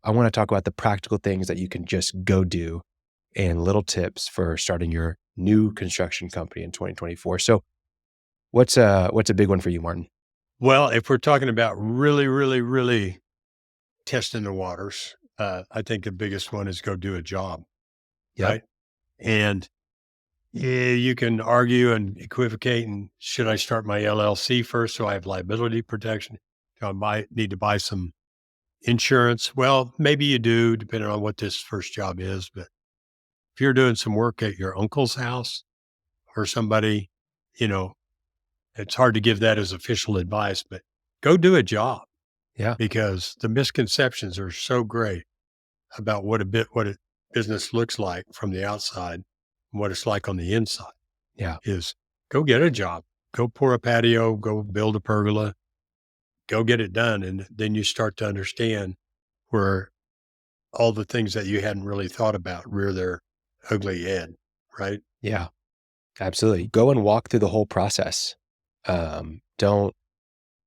I want to talk about the practical things that you can just go do and little tips for starting your new construction company in 2024. So what's a big one for you, Martin? Well, if we're talking about really, really, really testing the waters, I think the biggest one is go do a job, Yep. right? And yeah, you can argue and equivocate. And should I start my LLC first so I have liability protection? Do I need to buy some insurance? Well, maybe you do, depending on what this first job is. But if you're doing some work at your uncle's house or somebody, you know, it's hard to give that as official advice, but go do a job. Yeah. Because the misconceptions are so great about what a business looks like from the outside and what it's like on the inside Yeah. is go get a job, go pour a patio, go build a pergola, go get it done. And then you start to understand where all the things that you hadn't really thought about rear their ugly head, right? Yeah. Absolutely. Go and walk through the whole process.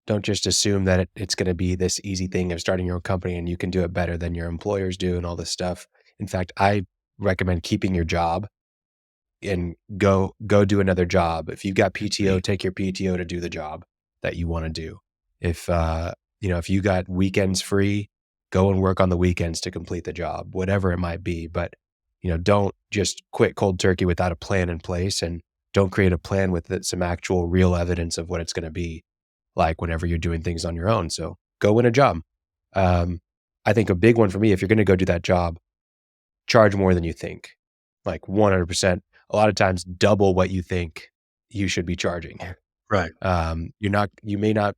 Don't just assume that it's going to be this easy thing of starting your own company and you can do it better than your employers do and all this stuff. In fact, I recommend keeping your job and go do another job. If you've got PTO, take your PTO to do the job that you want to do. If if you got weekends free, go and work on the weekends to complete the job, whatever it might be. But don't just quit cold turkey without a plan in place, and don't create a plan with some actual real evidence of what it's going to be like whenever you're doing things on your own. So go win a job. I think a big one for me, if you're going to go do that job, charge more than you think, like 100%. A lot of times double what you think you should be charging. Right. You may not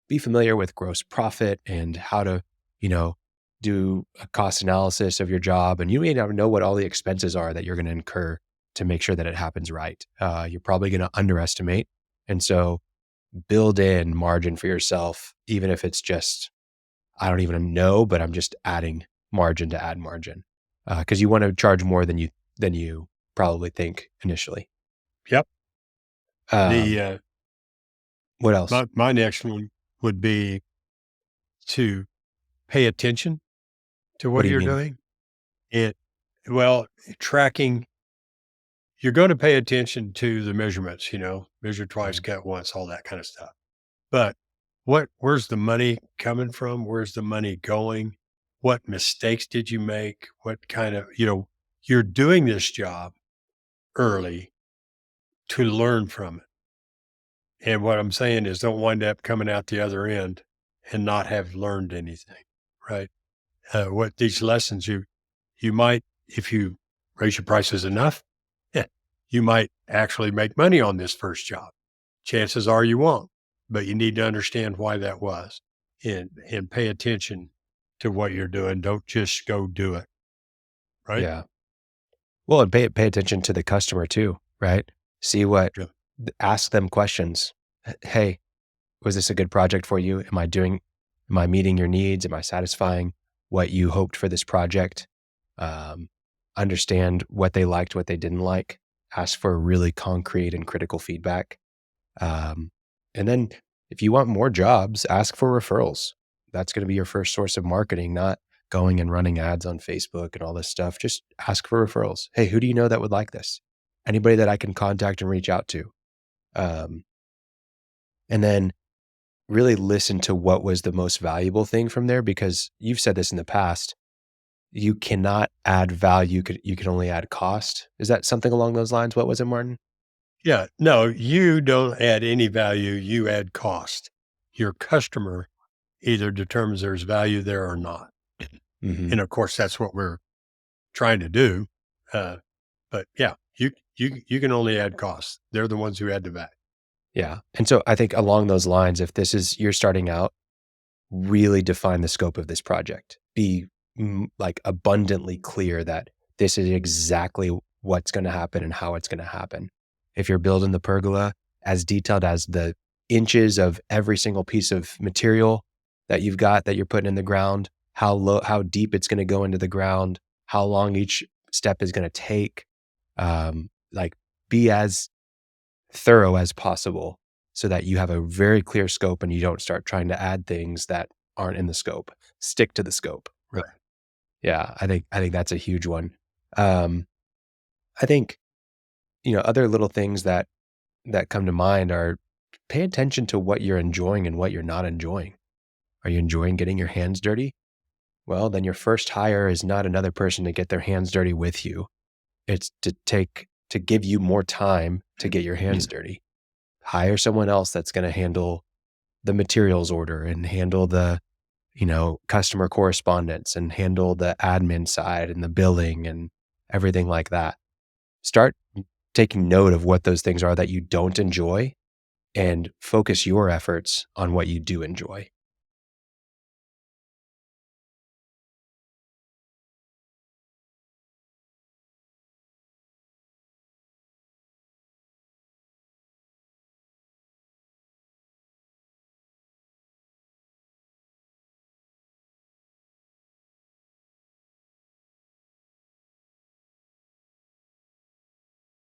be familiar with gross profit and how to, do a cost analysis of your job. And you may not know what all the expenses are that you're going to incur to make sure that it happens right. You're probably going to underestimate. And so build in margin for yourself, even if it's just, I don't even know, but I'm just adding margin to add margin. Cause you want to charge more than you probably think initially. Yep. Um, The what else? my next one would be to pay attention to What what do you you're mean? doing. It well, tracking, you're going to pay attention to the measurements, measure twice, Mhm. cut once, all that kind of stuff. But where's the money coming from? Where's the money going? What mistakes did you make? What kind of, you're doing this job early to learn from it. And what I'm saying is don't wind up coming out the other end and not have learned anything, right? What these lessons you might, if you raise your prices enough, yeah, you might actually make money on this first job. Chances are you won't, but you need to understand why that was and pay attention to what you're doing. Don't just go do it, right? Yeah. Well, and pay attention to the customer too, right? See Yeah. ask them questions. Hey, was this a good project for you? Am I meeting your needs? Am I satisfying what you hoped for this project? Um, Understand what they liked, what they didn't like. Ask for really concrete and critical feedback. Um, and then if you want more jobs, ask for referrals. That's going to be your first source of marketing, not going and running ads on Facebook and all this stuff. Just ask for referrals. Hey, who do you know that would like this? Anybody that I can contact and reach out to. Um, and then really listen to what was the most valuable thing from there, because you've said this in the past. You cannot add value. You can only add cost. Is that something along those lines? What was it, Martin? Yeah. No, you don't add any value. You add cost. Your customer either determines there's value there or not. Hmm. And of course, that's what we're trying to do. Uh, but yeah, you can only add costs. They're the ones who add the value. Yeah. And so I think along those lines, if you're starting out, really define the scope of this project. Be like abundantly clear that this is exactly what's going to happen and how it's going to happen. If you're building the pergola, as detailed as the inches of every single piece of material that you've got that you're putting in the ground, how deep it's going to go into the ground, how long each step is going to take, like be as thorough as possible so that you have a very clear scope and you don't start trying to add things that aren't in the scope. Stick to the scope. Right. Yeah, I think that's a huge one. Um, I think, other little things that come to mind are pay attention to what you're enjoying and what you're not enjoying. Are you enjoying getting your hands dirty? Well, then your first hire is not another person to get their hands dirty with you. It's to give you more time to get your hands dirty. Hire someone else that's gonna handle the materials order and handle the, customer correspondence and handle the admin side and the billing and everything like that. Start taking note of what those things are that you don't enjoy and focus your efforts on what you do enjoy.